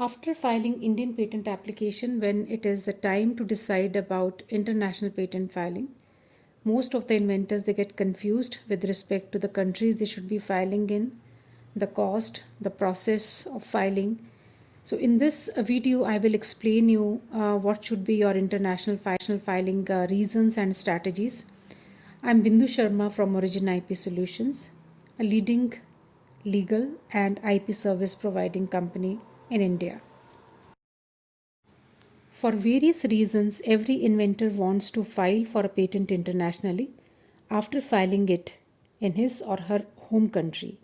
After filing Indian patent application, when it is the time to decide about international patent filing, most of the inventors they get confused with respect to the countries they should be filing in, the cost, the process of filing. So in this video, I will explain you what should be your international filing reasons and strategies. I'm Bindu Sharma from Origin IP Solutions, a leading legal and IP service providing company in India. For various reasons, every inventor wants to file for a patent internationally after filing it in his or her home country.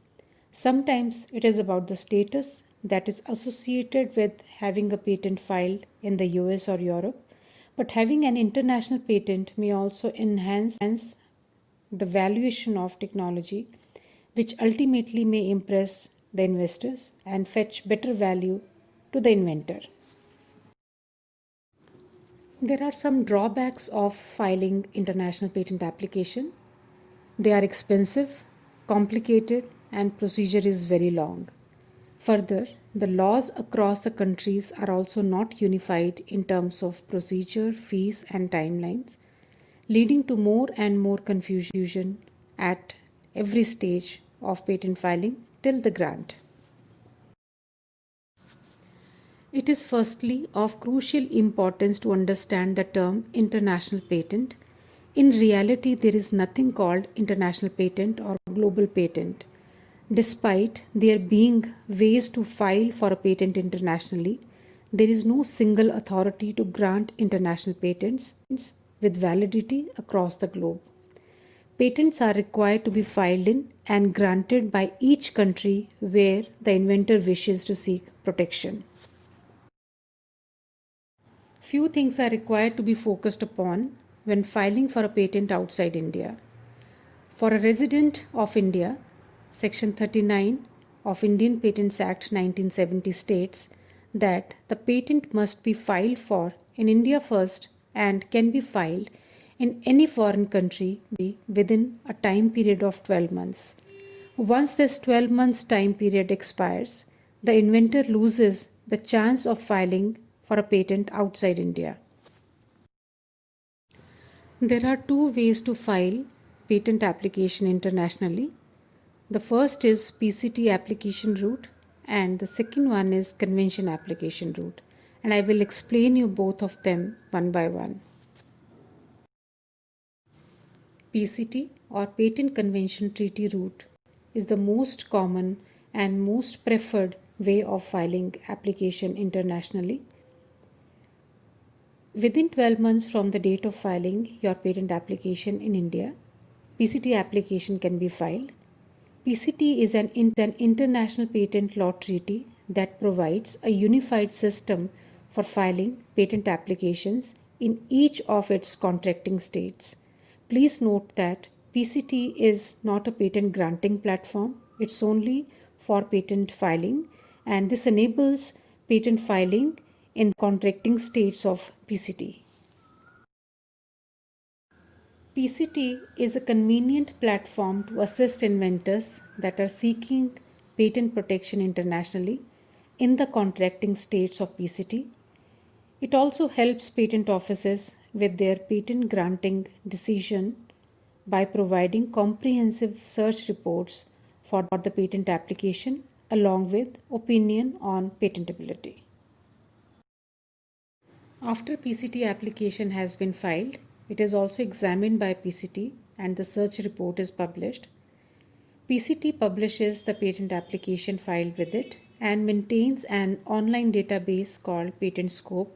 Sometimes it is about the status that is associated with having a patent filed in the US or Europe, but having an international patent may also enhance the valuation of technology, which ultimately may impress the investors and fetch better value to the inventor. There are some drawbacks of filing international patent application. They are expensive, complicated, and procedure is very long. Further, the laws across the countries are also not unified in terms of procedure, fees, and timelines, leading to more and more confusion at every stage of patent filing till the grant. It is firstly of crucial importance to understand the term international patent. In reality, there is nothing called international patent or global patent. Despite there being ways to file for a patent internationally, there is no single authority to grant international patents with validity across the globe. Patents are required to be filed in and granted by each country where the inventor wishes to seek protection. Few things are required to be focused upon when filing for a patent outside India. For a resident of India, Section 39 of Indian Patents Act 1970 states that the patent must be filed for in India first and can be filed in any foreign country within a time period of 12 months. Once this 12 months time period expires, the inventor loses the chance of filing for a patent outside India. There are two ways to file patent application internationally. The first is PCT application route and the second one is convention application route, and I will explain you both of them one by one. PCT or Patent Convention Treaty route is the most common and most preferred way of filing application internationally. Within 12 months from the date of filing your patent application in India, PCT application can be filed. PCT is an international patent law treaty that provides a unified system for filing patent applications in each of its contracting states. Please note that PCT is not a patent granting platform, it's only for patent filing, and this enables patent filing in contracting states of PCT. PCT is a convenient platform to assist inventors that are seeking patent protection internationally in the contracting states of PCT. It also helps patent offices with their patent granting decision by providing comprehensive search reports for the patent application along with opinion on patentability. After PCT application has been filed, it is also examined by PCT and the search report is published. PCT publishes the patent application filed with it and maintains an online database called PatentScope,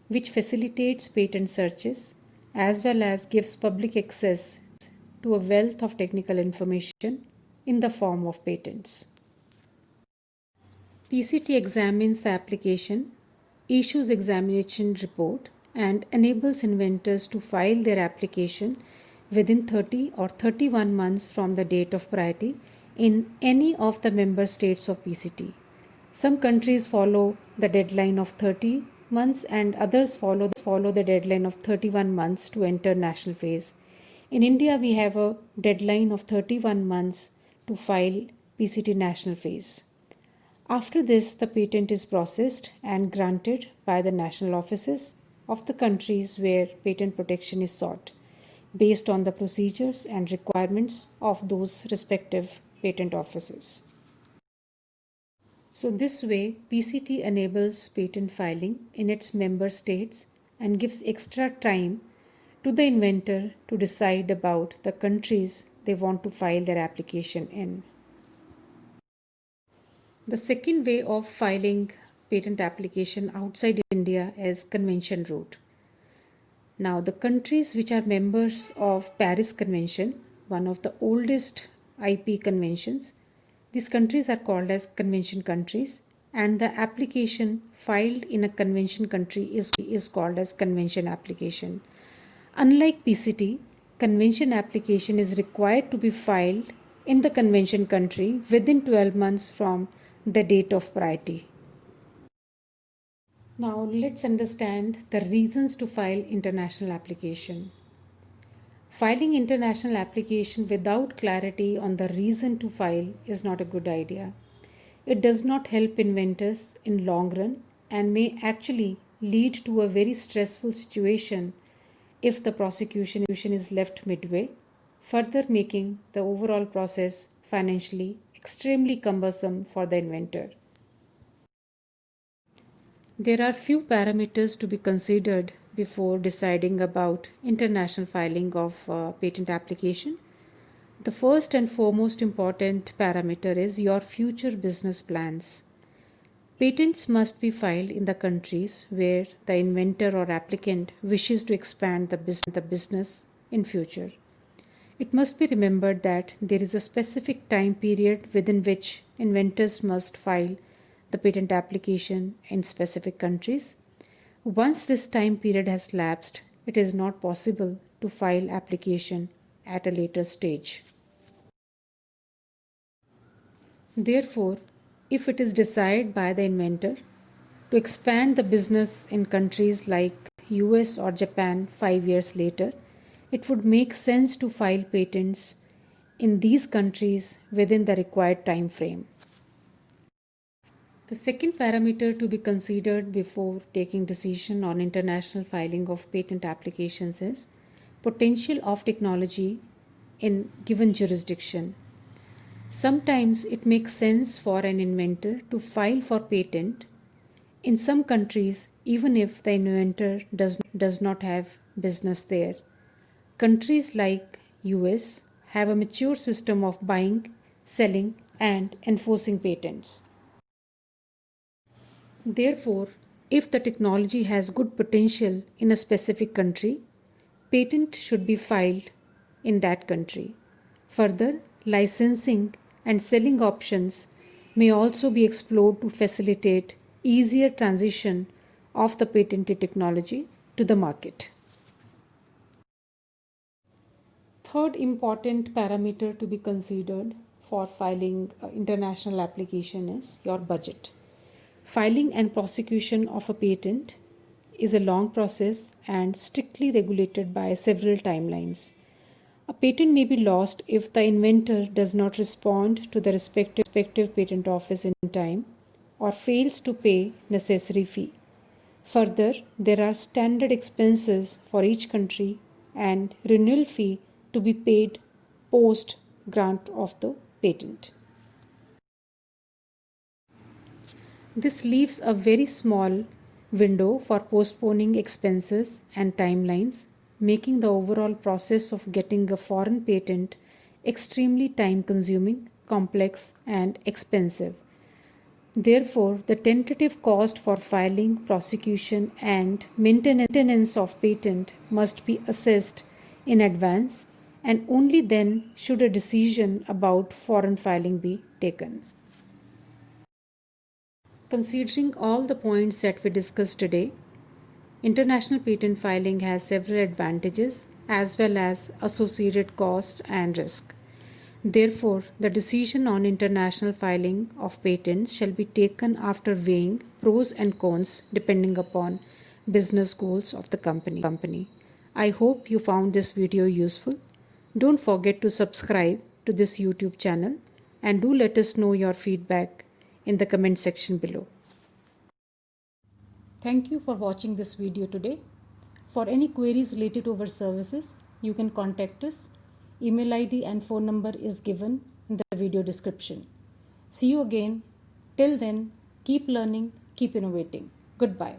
which facilitates patent searches as well as gives public access to a wealth of technical information in the form of patents. PCT examines the application, issues examination report, and enables inventors to file their application within 30 or 31 months from the date of priority in any of the member states of PCT. Some countries follow the deadline of 30 months and others follow the deadline of 31 months to enter national phase. In India, we have a deadline of 31 months to file PCT national phase. After this, the patent is processed and granted by the national offices of the countries where patent protection is sought, based on the procedures and requirements of those respective patent offices. So, this way, PCT enables patent filing in its member states and gives extra time to the inventor to decide about the countries they want to file their application in. The second way of filing patent application outside India is convention route. Now, the countries which are members of Paris Convention, one of the oldest IP conventions, these countries are called as convention countries, and the application filed in a convention country is called as convention application. Unlike PCT, convention application is required to be filed in the convention country within 12 months from the date of priority. Now let's understand the reasons to file international application. Filing international application without clarity on the reason to file is not a good idea. It does not help inventors in long run and may actually lead to a very stressful situation if the prosecution is left midway, further making the overall process financially extremely cumbersome for the inventor. There are few parameters to be considered before deciding about international filing of patent application. The first and foremost important parameter is your future business plans. Patents must be filed in the countries where the inventor or applicant wishes to expand the business in future. It must be remembered that there is a specific time period within which inventors must file the patent application in specific countries. Once this time period has lapsed, it is not possible to file application at a later stage. Therefore, if it is decided by the inventor to expand the business in countries like US or Japan 5 years later, it would make sense to file patents in these countries within the required time frame. The second parameter to be considered before taking decision on international filing of patent applications is potential of technology in given jurisdiction. Sometimes it makes sense for an inventor to file for patent in some countries even if the inventor does not have business there. Countries like US have a mature system of buying, selling, and enforcing patents. Therefore, if the technology has good potential in a specific country, patent should be filed in that country. Further, licensing and selling options may also be explored to facilitate easier transition of the patented technology to the market. Third important parameter to be considered for filing international application is your budget. Filing and prosecution of a patent is a long process and strictly regulated by several timelines. A patent may be lost if the inventor does not respond to the respective patent office in time or fails to pay necessary fee. Further, there are standard expenses for each country and renewal fee to be paid post grant of the patent. This leaves a very small window for postponing expenses and timelines, making the overall process of getting a foreign patent extremely time consuming, complex, and expensive. Therefore, the tentative cost for filing, prosecution, and maintenance of patent must be assessed in advance, and only then should a decision about foreign filing be taken. Considering all the points that we discussed today, international patent filing has several advantages as well as associated costs and risk. Therefore, the decision on international filing of patents shall be taken after weighing pros and cons depending upon business goals of the company. I hope you found this video useful. Don't forget to subscribe to this YouTube channel and do let us know your feedback in the comment section below. Thank you for watching this video today. For any queries related to our services, you can contact us. Email ID and phone number is given in the video description. See you again. Till then, keep learning, keep innovating. Goodbye.